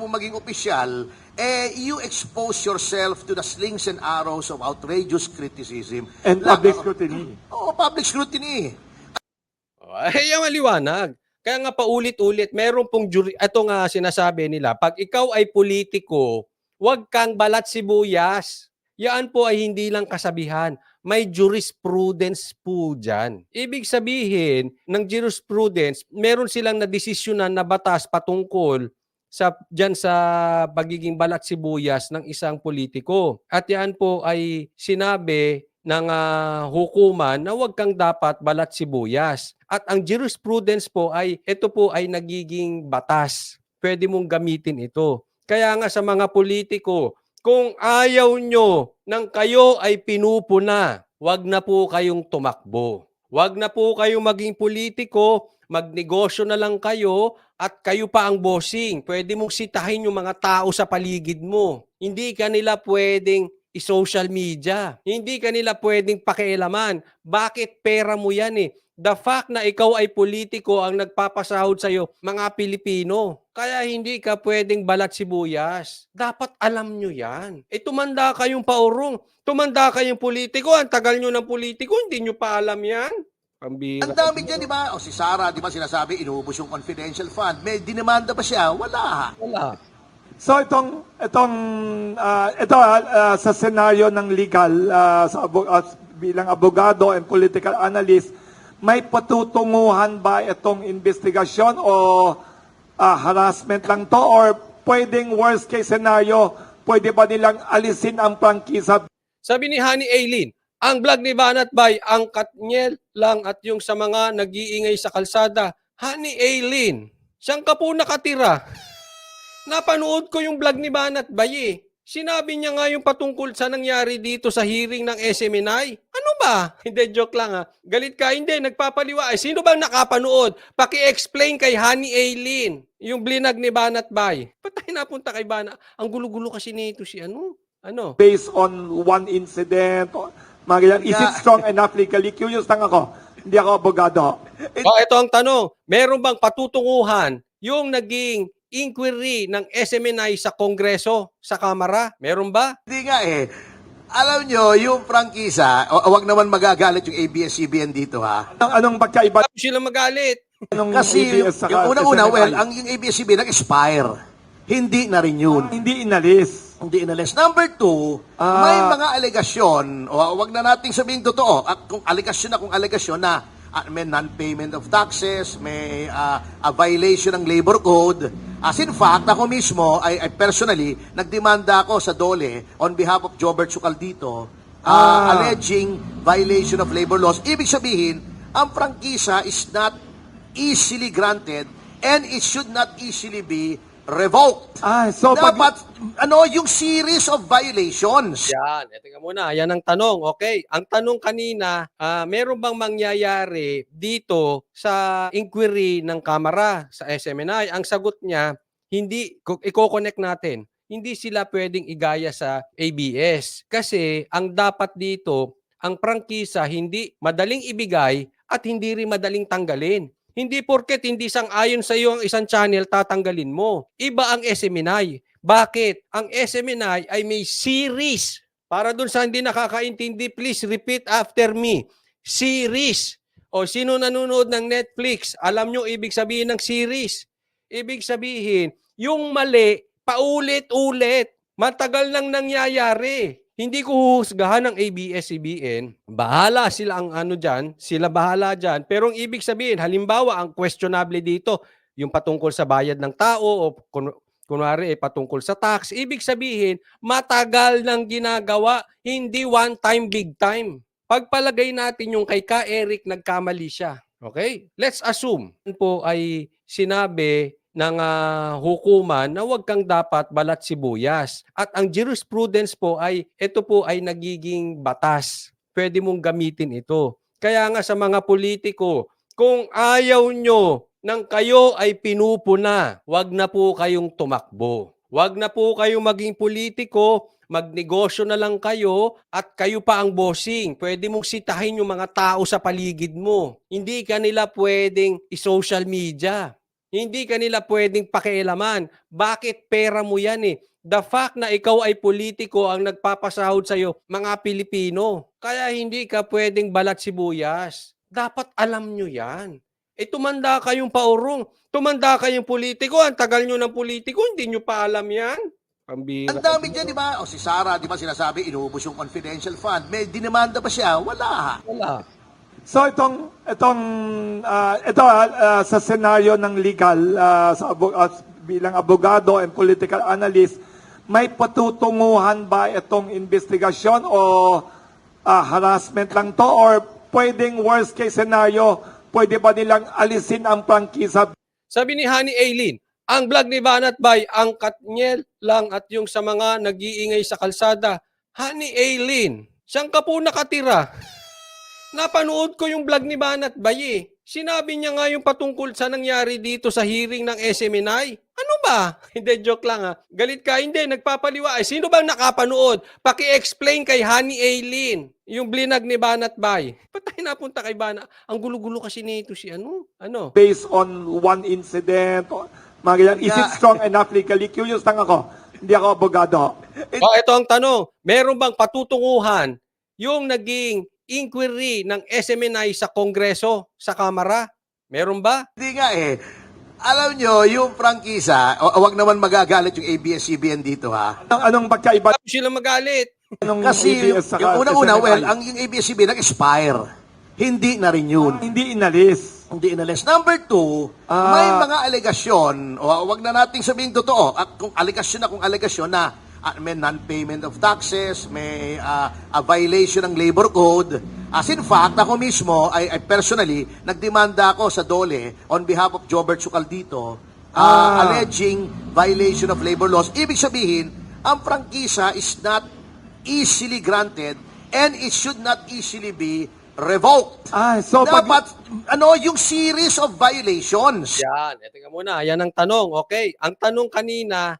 mo maging opisyal, you expose yourself to the slings and arrows of outrageous criticism. And public scrutiny. Oo, public scrutiny. Ay, ang maliwanag. Kaya nga paulit-ulit, meron pong jury, ito nga sinasabi nila, pag ikaw ay politiko, huwag kang balat sibuyas. Yan po ay hindi lang kasabihan. May jurisprudence po dyan. Ibig sabihin, ng jurisprudence, meron silang nadesisyonan na batas patungkol dyan sa pagiging balat sibuyas ng isang politiko. At yan po ay sinabi ng hukuman na huwag kang dapat balat sibuyas. At ang jurisprudence po ay, ito po ay nagiging batas. Pwede mong gamitin ito. Kaya nga sa mga politiko, kung ayaw nyo nang kayo ay pinupuna, huwag na po kayong tumakbo. Huwag na po kayong maging politiko, magnegosyo na lang kayo at kayo pa ang bossing. Pwede mong sitahin yung mga tao sa paligid mo. Hindi ka nila pwedeng i-social media. Hindi ka nila pwedeng pakialaman. Bakit pera mo yan eh? The fact na ikaw ay politiko ang nagpapasahod sa'yo, mga Pilipino. Kaya hindi ka pwedeng balat sibuyas. Dapat alam nyo yan. Tumanda kayong paurong. Tumanda kayong politiko. Ang tagal nyo ng politiko, hindi nyo pa alam yan. Pambira. Ang dami dyan, di ba? O si Sara, di ba sinasabi, inuubos yung confidential fund. May dinimanda pa siya? Wala. Wala. So sa senaryo ng legal bilang abogado and political analyst, may patutunguhan ba itong investigasyon o harassment lang to, or pwedeng worst case scenario, pwede ba nilang alisin ang prangkisa? Sabi ni Honey Aileen, ang vlog ni Banat Bay, ang Katniel lang at yung sa mga nag-iingay sa kalsada. Honey Aileen, saan ka po nakatira? Napanood ko yung vlog ni Banat Bay eh. Sinabi niya nga yung patungkol sa nangyari dito sa hearing ng SMNI. Ano ba? Hindi, joke lang ha. Galit ka? Hindi, nagpapaliwa. Sino bang nakapanood? Paki-explain kay Honey Aileen yung blinag ni Banat Bay. Ba't tayo napunta kay Banat? Ang gulo-gulo kasi nito si ano? Ano? Based on one incident, mga ganyan. Is it strong enough legally? Curious lang ako. Hindi ako abogado. Ito ang tanong. Meron bang patutunguhan yung naging inquiry ng SMNI sa Kongreso, sa Kamara? Meron ba? Hindi nga eh. Alam nyo, yung prangkisa, wag naman magagalit yung ABS-CBN dito ha. Anong pagkaiba? Bakit sila magalit? Ng Kasi ABS saka yung unang-una, SMNI? well, ang yung ABS-CBN nag-expire. Hindi na-renew. Hindi inalis. Hindi inalis. Number two, may mga alegasyon, o wag na nating sabihin totoo, kung alegasyon na may non-payment of taxes, may a violation ng labor code. As in fact, ako mismo, I personally, nagdemanda ako sa DOLE on behalf of Jobert Sucaldito, alleging violation of labor laws. Ibig sabihin, ang prangkisa is not easily granted and it should not easily be revoked. So Dapat, yung series of violations. Yan, teka muna, yan ang tanong. Okay, ang tanong kanina, meron bang mangyayari dito sa inquiry ng Kamara, sa SMNI? Ang sagot niya, hindi, i-connect natin, hindi sila pwedeng igaya sa ABS. Kasi ang dapat dito, ang prangkisa hindi madaling ibigay at hindi rin madaling tanggalin. Hindi porket hindi sang-ayon sa iyo ang isang channel, tatanggalin mo. Iba ang SMNI. Bakit? Ang SMNI ay may series. Para dun sa hindi nakakaintindi, please repeat after me. Series. O sino nanonood ng Netflix, alam nyo ibig sabihin ng series. Ibig sabihin, yung mali, paulit-ulit. Matagal nang nangyayari. Hindi ko huhusgahan ng ABS-CBN. Bahala sila ang dyan. Sila bahala dyan. Pero ang ibig sabihin, halimbawa, ang questionable dito, yung patungkol sa bayad ng tao o kunwari patungkol sa tax. Ibig sabihin, matagal nang ginagawa, hindi one time, big time. Pagpalagay natin yung kay Ka Eric, nagkamali siya. Okay? Let's assume po ay sinabi ng hukuman na huwag kang dapat balat sibuyas. At ang jurisprudence po ay, ito po ay nagiging batas. Pwede mong gamitin ito. Kaya nga sa mga politiko, kung ayaw nyo nang kayo ay pinupuna, huwag na po kayong tumakbo. Huwag na po kayong maging politiko, magnegosyo na lang kayo at kayo pa ang bossing. Pwede mong sitahin yung mga tao sa paligid mo. Hindi ka nila pwedeng i-social media. Hindi kanila pwedeng pakialaman. Bakit? Pera mo yan eh. The fact na ikaw ay politiko ang nagpapasahod sa'yo, mga Pilipino. Kaya hindi ka pwedeng balat sibuyas. Dapat alam nyo yan. Tumanda kayong paurong. Tumanda kayong politiko. Ang tagal nyo ng politiko, hindi nyo pa alam yan. Pambira. Ang dami dyan, di ba? O si Sara, di ba sinasabi, inuubos yung confidential fund. May dinamanda ba siya? Wala. Wala. So sa senaryo ng legal bilang abogado and political analyst, may patutunguhan ba itong investigasyon o harassment lang to, or pwedeng worst case scenario, pwede ba nilang alisin ang prangkisa? Sabi ni Honey Aileen, ang vlog ni Banat Bay, ang Katniel lang at yung sa mga nag-iingay sa kalsada. Honey Aileen, saan ka po nakatira? Napanood ko yung vlog ni Banat Bay eh. Sinabi niya nga yung patungkol sa nangyari dito sa hearing ng SMNI. Ano ba? Hindi, joke lang ha. Galit ka? Hindi, nagpapaliwa. Ay, sino bang nakapanood? Paki-explain kay Honey Aileen yung blinag ni Banat Bay. Ba't tayo napunta kay Banat? Ang gulo-gulo kasi nito si ano? Ano? Based on one incident, or mga ganyan. Is it strong enough legally? Curious lang ako. Hindi ako abogado. Ito ang tanong. Meron bang patutunguhan yung naging inquiry ng SMNI sa Kongreso, sa Kamara? Meron ba? Hindi nga eh. Alam nyo, yung prangkisa, wag naman magagalit yung ABS-CBN dito ha. Anong pagkaiba? Bakit sila magalit? Anong Kasi ABS saka yung unang-una, SMNI? well, ang yung ABS-CBN nag-expire. Hindi na rin yun. Hindi inalis. Hindi inalis. Number two, may mga alegasyon, o wag na nating sabihin totoo, kung alegasyon na may non-payment of taxes, may a violation ng labor code. As in fact, ako mismo, I personally, nagdemanda ako sa DOLE on behalf of Jobert Sucaldito, alleging violation of labor laws. Ibig sabihin, ang prangkisa is not easily granted and it should not easily be revoked. So Dapat, yung series of violations. Yan. Teka muna. Yan ang tanong. Okay. Ang tanong kanina,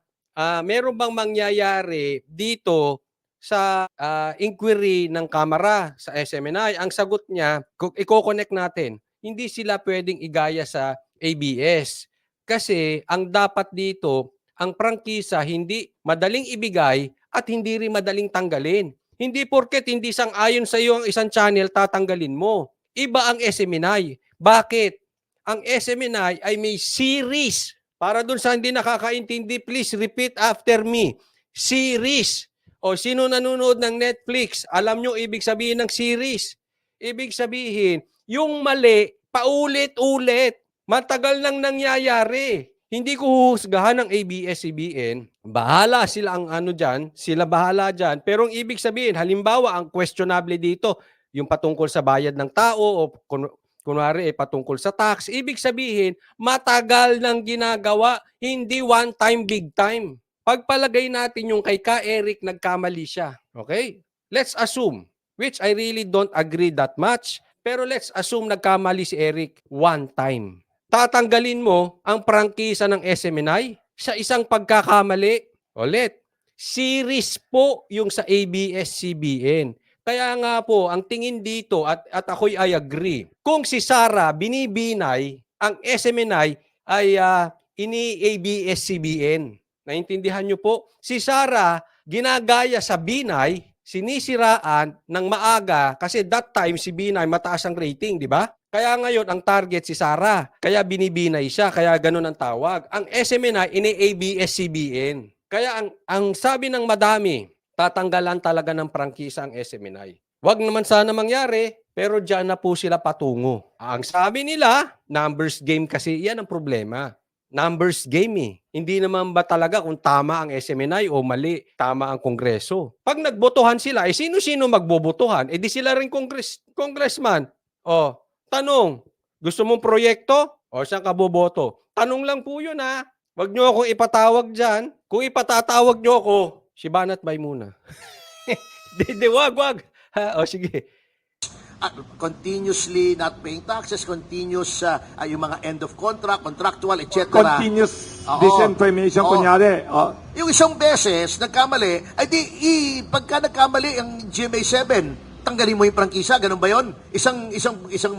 meron bang mangyayari dito sa inquiry ng Kamara sa SMNI? Ang sagot niya, i-connect natin, hindi sila pwedeng igaya sa ABS. Kasi ang dapat dito, ang prangkisa hindi madaling ibigay at hindi rin madaling tanggalin. Hindi porket hindi sang-ayon sa iyo ang isang channel, tatanggalin mo. Iba ang SMNI. Bakit? Ang SMNI ay may series. Para dun sa hindi nakakaintindi, please repeat after me. Series. O sino nanonood ng Netflix, alam nyo ibig sabihin ng series. Ibig sabihin, yung mali, paulit-ulit. Matagal nang nangyayari. Hindi ko huhusgahan ng ABS-CBN. Bahala sila ang ano dyan. Sila bahala dyan. Pero ang ibig sabihin, halimbawa, ang questionable dito, yung patungkol sa bayad ng tao o kunwari patungkol sa tax, ibig sabihin, matagal nang ginagawa, hindi one time, big time. Pagpalagay natin yung kay Ka Eric, nagkamali siya. Okay? Let's assume, which I really don't agree that much, pero let's assume nagkamali si Eric one time. Tatanggalin mo ang prangkisa ng SMNI sa isang pagkakamali. Ulit, series po yung sa ABS-CBN. Kaya nga po, ang tingin dito, at ako'y I agree, kung si Sara binibinay, ang SMNI ay ini-ABS-CBN. Naintindihan nyo po? Si Sara, ginagaya sa binay, sinisiraan ng maaga kasi that time si binay mataas ang rating, di ba? Kaya ngayon, ang target si Sara. Kaya binibinay siya, kaya ganun ang tawag. Ang SMNI, ini-ABS-CBN. Kaya ang sabi ng madami, tatanggalan talaga ng prangkisa ang SMNI. Wag naman sana mangyari, pero dyan na po sila patungo. Ang sabi nila, numbers game kasi, yan ang problema. Numbers game eh. Hindi naman ba talaga kung tama ang SMNI o mali, tama ang Kongreso. Pag nagbotohan sila, sino-sino magbobotohan? Di sila rin congressman. Tanong, gusto mong proyekto? O saan ka boboto? Tanong lang po yun ha. Wag nyo akong ipatawag dyan. Kung ipatatawag nyo ako, si Banat Bay muna. Wag. Sige. Continuously not paying taxes, continuous yung mga end of contract, contractual, etc. Continuous disinformation, kunyari. Yung isang beses, nagkamali, pagka nagkamali ang GMA7, tanggalin mo yung prangkisa, ganun ba yun? Isang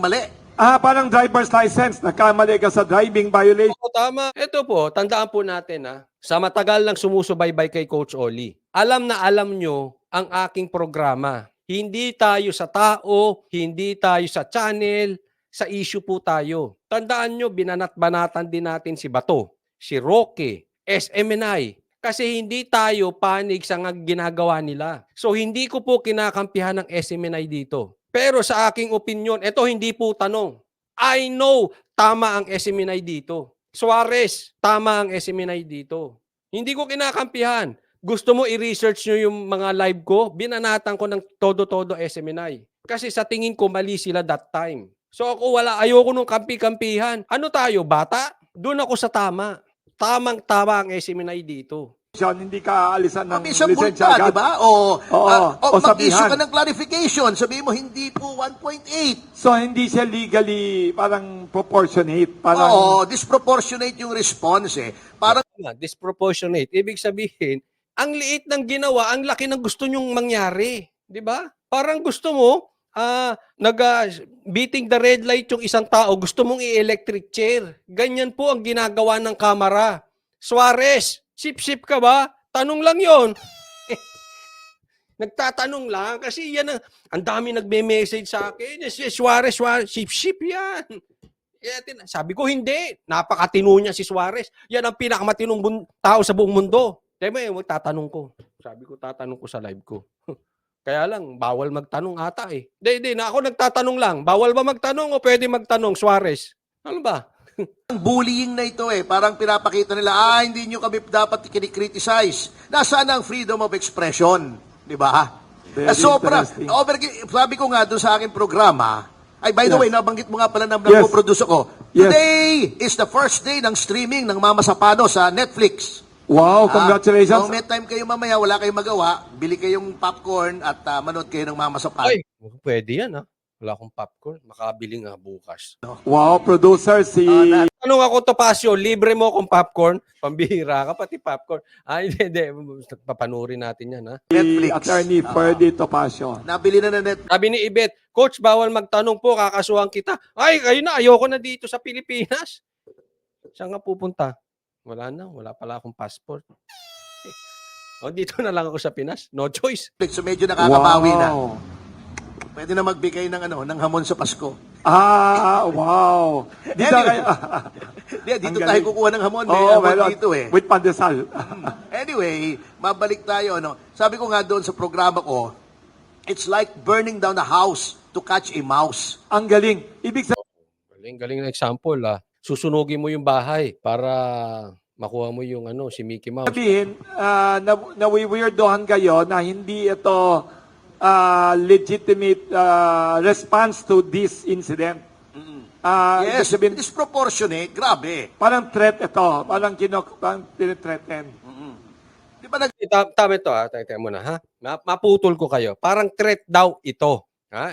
mali. Parang driver's license, nagkamali ka sa driving violation. Oo, tama. Ito po, tandaan po natin sa matagal nang sumusubaybay kay Coach Oli, alam na alam nyo ang aking programa. Hindi tayo sa tao, hindi tayo sa channel, sa issue po tayo. Tandaan nyo, binanat-banatan din natin si Bato, si Roque, SMNI, kasi hindi tayo panig sa ginagawa nila. So hindi ko po kinakampihan ng SMNI dito. Pero sa aking opinion, ito hindi po tanong. I know tama ang SMNI dito. Suarez, tama ang SMNI dito. Hindi ko kinakampihan. Gusto mo i-research nyo yung mga live ko? Binanatan ko ng todo-todo SMNI. Kasi sa tingin ko mali sila that time. So ako ayoko nung kampi-kampihan. Ano tayo, bata? Doon ako sa tama. Tamang-tama ang SMNI dito. Hindi ka aalisan ng Isang lisensya multa, agad. di ba? O o mag-issue sabihan. ka ng clarification. Sabihin mo, hindi po 1.8. So, hindi siya legally parang proportionate. Parang, Oo, disproportionate yung response eh. Parang Disproportionate. Ibig sabihin, ang liit ng ginawa, ang laki ng gusto nyong mangyari. Di ba? Parang gusto mo, beating the red light yung isang tao, gusto mong i-electric chair. Ganyan po ang ginagawa ng kamera. Suarez, sip-sip ka ba? Tanong lang yon. Nagtatanong lang kasi yan ang dami nagme-message sa akin. Suarez, sip-sip yan. Sabi ko, hindi. Napakatino niya si Suarez. Yan ang pinakamatinong tao sa buong mundo. Kaya magtatanong ko. Sabi ko, tatanong ko sa live ko. Kaya lang, bawal magtanong ata eh. Hindi, na ako nagtatanong lang. Bawal ba magtanong o pwede magtanong, Suarez? Ano ba? bullying na ito eh. Parang pinapakita nila, hindi nyo kami dapat kinikriticize. Nasaan ang freedom of expression? Di ba? Very Sobra. interesting. Sabi ko nga doon sa aking programa, by the Yes. way, nabanggit mo nga pala na Yes. nagpo-produce ako. Yes. Today is the first day ng streaming ng Mama Sapano sa Netflix. Wow, congratulations. Kung may time kayo mamaya, wala kayong magawa, bili kayong popcorn at manood kayo ng Mama Sapano. Ay, pwede yan Wala akong popcorn. Makabili nga bukas. Wow, producer si... Tanong ako, Topacio, libre mo akong popcorn? Pambihira ka, pati popcorn. Hindi. Papanurin natin yan, Netflix. Attorney Ferdy Topacio. Nabili na net. Sabi ni Ibet, Coach, bawal magtanong po, kakasuhan kita. Ay, kayo na, ayoko na dito sa Pilipinas. Saan nga pupunta? Wala pala akong passport. Dito na lang ako sa Pinas. No choice. So medyo nakakabawi na. Wow. Pwede na magbigay ng hamon sa Pasko. Wow. Dito, Dito Ang tayo galing. kukuha ng hamon. May hamon dito eh. With pandesal. Anyway, mabalik tayo. Sabi ko nga doon sa programa ko, it's like burning down a house to catch a mouse. Ang galing. Ibig sabihin, Galing na example. Susunugin mo yung bahay para makuha mo yung si Mickey Mouse. nawiweirdohan kayo na hindi ito legitimate response to this incident. Yes, ibig sabihin, disproportionate. Grabe. parang threat ito. Parang tinithreaten. Di ba Tama ito Teka muna Maputol ko kayo. Parang threat daw ito.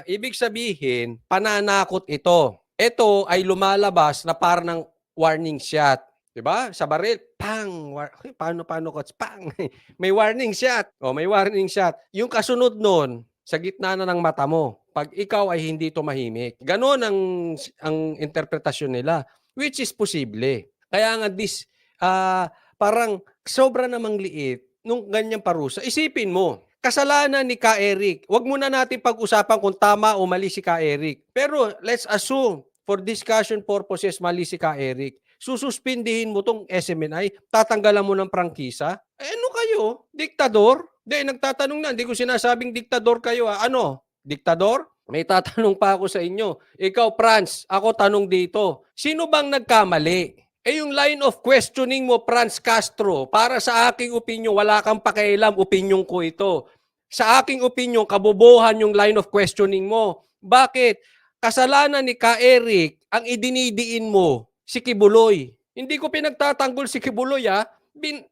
Ibig sabihin, pananakot ito. Ito ay lumalabas na parang ng warning shot. 'Di ba? Sa baril, pang. Paano coach? Pang. May warning shot. May warning shot. Yung kasunod nun, sa gitna na ng mata mo. Pag ikaw ay hindi tumahimik. Ganon ang interpretasyon nila, which is posible. Kaya nga parang sobra namang liit nung ganyang parusa. Isipin mo, kasalanan ni Ka Eric. Huwag muna natin pag-usapan kung tama o mali si Ka Eric. Pero let's assume, for discussion purposes, mali si Ka Eric. Sususpindihin mo tong SMNI, tatanggalan mo ng prangkisa. Ano kayo? Diktador? Nagtatanong na. Hindi ko sinasabing diktador kayo. Ano? Diktador? May tatanong pa ako sa inyo. Ikaw, Franz, ako tanong dito. Sino bang nagkamali? Yung line of questioning mo, Franz Castro, para sa aking opinion, wala kang pakialam, opinion ko ito. Sa aking opinion, kabobohan yung line of questioning mo. Bakit? Kasalanan ni Ka Eric, ang idinidiin mo, si Kibuloy. Hindi ko pinagtatanggol si Kibuloy,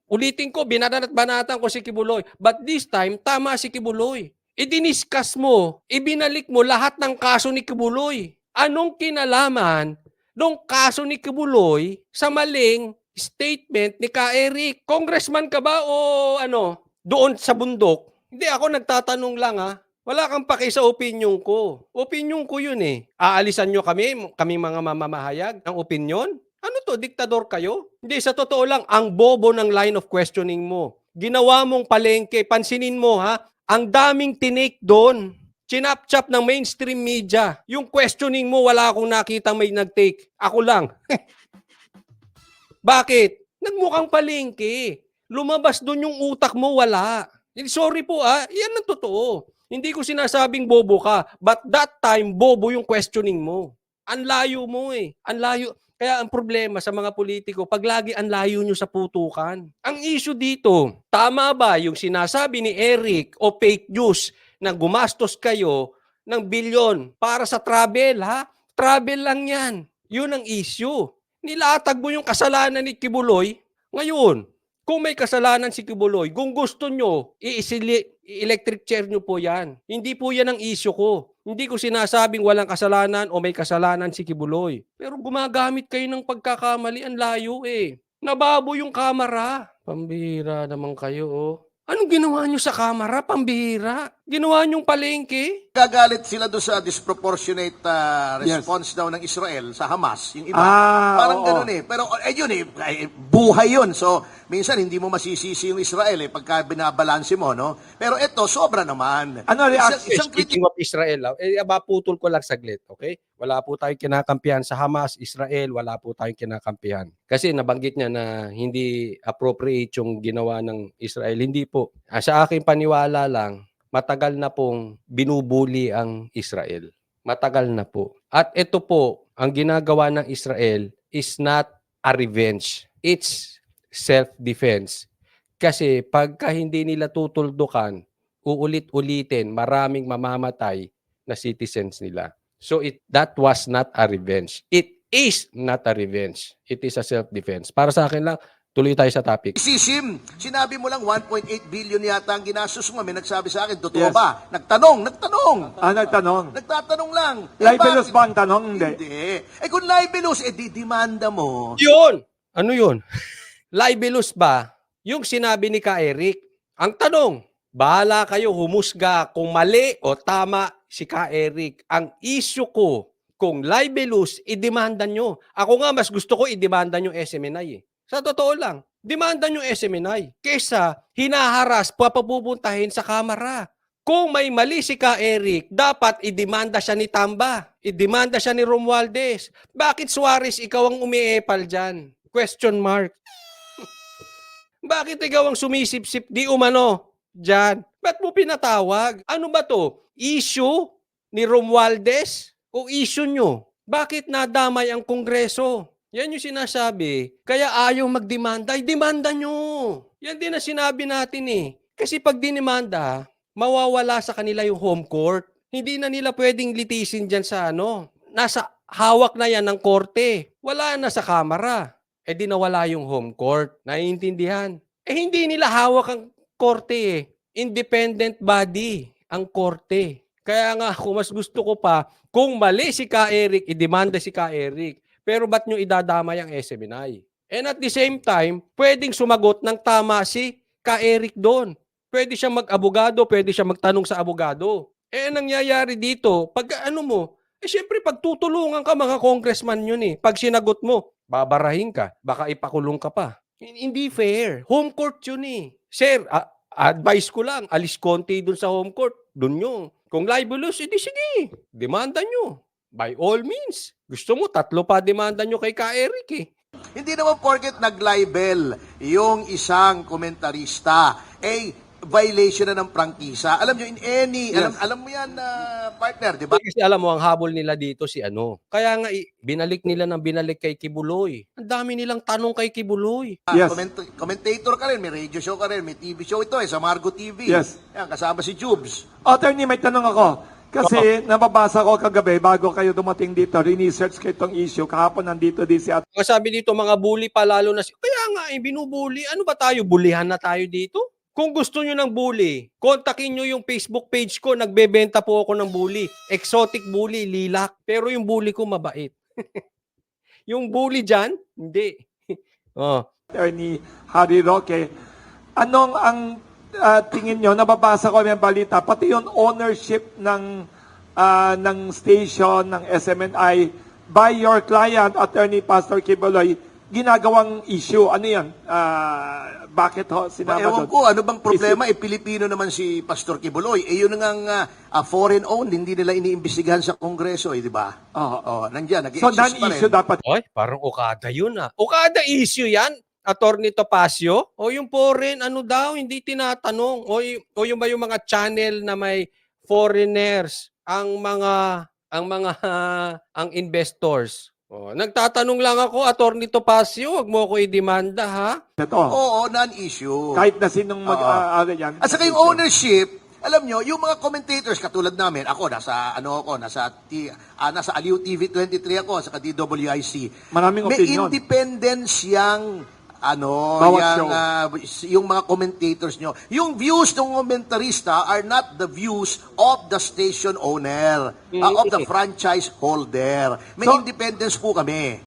ulitin ko, binanat-banatan ko si Kibuloy. But this time, tama si Kibuloy. Idiniskas mo, ibinalik mo lahat ng kaso ni Kibuloy. Anong kinalaman nung kaso ni Kibuloy sa maling statement ni Ka Eric? Congressman ka ba o doon sa bundok? Hindi, ako nagtatanong lang Wala kang paki sa opinyon ko. Opinyon ko yun eh. Aalisan nyo kami mga mamamahayag ng opinyon? Ano to, diktador kayo? Hindi, sa totoo lang, ang bobo ng line of questioning mo. Ginawa mong palengke, pansinin mo ha, ang daming tinake doon. Chinap-chap ng mainstream media. Yung questioning mo, wala akong nakita may nag-take. Ako lang. Bakit? Nagmukhang palengke. Lumabas doon yung utak mo, wala. Sorry po yan ang totoo. Hindi ko sinasabing bobo ka, but that time, bobo yung questioning mo. Ang layo mo eh. Ang layo. Kaya ang problema sa mga politiko, pag lagi ang layo nyo sa putukan. Ang issue dito, tama ba yung sinasabi ni Eric o fake news na gumastos kayo ng bilyon para sa travel, ha? Travel lang yan. Yun ang issue. Nilatag mo yung kasalanan ni Kibuloy. Ngayon, kung may kasalanan si Kibuloy, kung gusto nyo, i-electric chair nyo po yan. Hindi po yan ang issue ko. Hindi ko sinasabing walang kasalanan o may kasalanan si Kibuloy. Pero gumagamit kayo ng pagkakamali, ang layo eh. Nababo yung kamera. Pambihira naman kayo oh. Anong ginawa nyo sa kamera? Pambihira. Ginawa nyong palengke? Gagalit sila doon sa disproportionate response daw ng Israel sa Hamas, yung iba. Parang oo. ganun eh. Pero yun eh, buhay yun. So, minsan hindi mo masisisi yung Israel eh, pagka binabalanse mo, no? Pero ito, sobra naman. Ano reaction? Isang Speaking of Israel, maputol ko lang saglit, okay? Wala po tayong kinakampihan sa Hamas, Israel, wala po tayong kinakampihan. Kasi nabanggit niya na hindi appropriate yung ginawa ng Israel. Hindi po. Sa aking paniwala lang, matagal na pong binubuli ang Israel. Matagal na po. At ito po, ang ginagawa ng Israel is not a revenge. It's self-defense. Kasi pagka hindi nila tutuldukan, uulit-ulitin, maraming mamamatay na citizens nila. So that was not a revenge. It is not a revenge. It is a self-defense. Para sa akin lang, tuloy tayo sa topic. Sisim, sinabi mo lang 1.8 billion yata ang ginastos mo. May nagsabi sa akin, totoo Yes. ba? Nagtanong. Nagtanong. Nagtatanong lang. Libelous Bakit? ba ang tanong? Hindi. Eh kung libelous, didimanda mo. Yun! Ano yun? Libelous ba? Yung sinabi ni Ka Eric. Ang tanong, bahala kayo humusga kung mali o tama si Ka Eric. Ang issue ko, kung libelous, idemanda nyo. Ako nga, mas gusto ko idemanda nyo SMNI eh. Sa totoo lang, demanda nyo SMNI. Kesa hinaharas, papapupuntahin sa kamera. Kung may mali si Ka Eric, dapat idemanda siya ni Tamba. Idemanda siya ni Romualdez. Bakit Suarez, ikaw ang umiepal dyan? Question mark. Bakit ikaw ang sumisip-sip di umano dyan? Ba't mo pinatawag? Ano ba to? Issue ni Romualdez o issue nyo? Bakit nadamay ang Kongreso? Yan yung sinasabi. Kaya ayaw magdemanda, demanda nyo. Yan din ang sinabi natin eh. Kasi pag dinemanda, mawawala sa kanila yung home court. Hindi na nila pwedeng litisin dyan sa ano. Nasa hawak na yan ng korte. Wala na sa kamera. Di nawala yung home court. Naiintindihan? Hindi nila hawak ang korte eh. Independent body ang korte. Kaya nga, kung mas gusto ko pa, kung mali si Ka Eric, idemanda si Ka Eric. Pero ba't nyo idadamay ang SMNI? And at the same time, pwedeng sumagot ng tama si Ka Eric doon. Pwede siya mag-abogado, pwede siya magtanong sa abogado. Nangyayari dito, pag ano mo, syempre pagtutulungan ka mga congressman yun eh. Pag sinagot mo, babarahin ka, baka ipakulong ka pa. Hindi fair. Home court yun eh. Sir, advice ko lang, alis konti dun sa home court. Dun nyo. Kung libelous, edi sige. Demanda nyo. By all means. Gusto mo, 3 pa demanda nyo kay Ka Eric eh. Hindi naman porket nag-libel yung isang komentarista, violation na ng prangkisa. Alam nyo, in any, Yes. alam mo yan, partner, di ba? Kasi alam mo, ang habol nila dito si ano. Kaya nga, binalik nila ng binalik kay Kibuloy. Ang dami nilang tanong kay Kibuloy. Yes. Commentator ka rin, may radio show ka rin, may TV show ito sa Margo TV. Yes. Yan, kasama si Jubes. Attorney, may tanong ako. Kasi nababasa ko kagabi, bago kayo dumating dito, research ko itong issue. Kahapon nandito din si Mga sabi dito, mga bully pa lalo na kaya nga, binubuli. Ano ba tayo? Bulihan na tayo dito? Kung gusto nyo ng bully, kontakin nyo yung Facebook page ko. Nagbebenta po ako ng bully. Exotic bully, lilak. Pero yung bully ko mabait. Yung bully dyan, hindi. Attorney Harry Roque. Anong ang tingin nyo, nababasa ko yung balita, pati yung ownership ng station, ng SMNI, by your client, Attorney Pastor Kibuloy, ginagawang issue. Ano yan? Bakit ho sinama Ewan doon? ko, ano bang problema? Pilipino naman si Pastor Kibuloy. Yun nga foreign-owned, hindi nila iniimbestigahan sa Kongreso, di ba? Oo. Nandiyan, So, nag-exist pa rin. non-issue dapat. Oy, parang Okada yun ah. Okada issue yan? Attorney Topacio? O yung foreign, ano daw, hindi tinatanong. O yung ba yung mga channel na may foreigners, ang investors. Nagtatanong lang ako, Attorney Topacio, wag mo ako idemanda ha. Ito. Oo, non-issue. Kahit na sinong mag-aari yan. At saka yung ownership, alam nyo, yung mga commentators katulad namin, ako nasa Aliw TV 23 ako, sa DWIC. Maraming May opinion. independence yang Bawat yung mga commentators nyo. Yung views ng komentarista are not the views of the station owner, of the franchise holder. May So- independence po kami.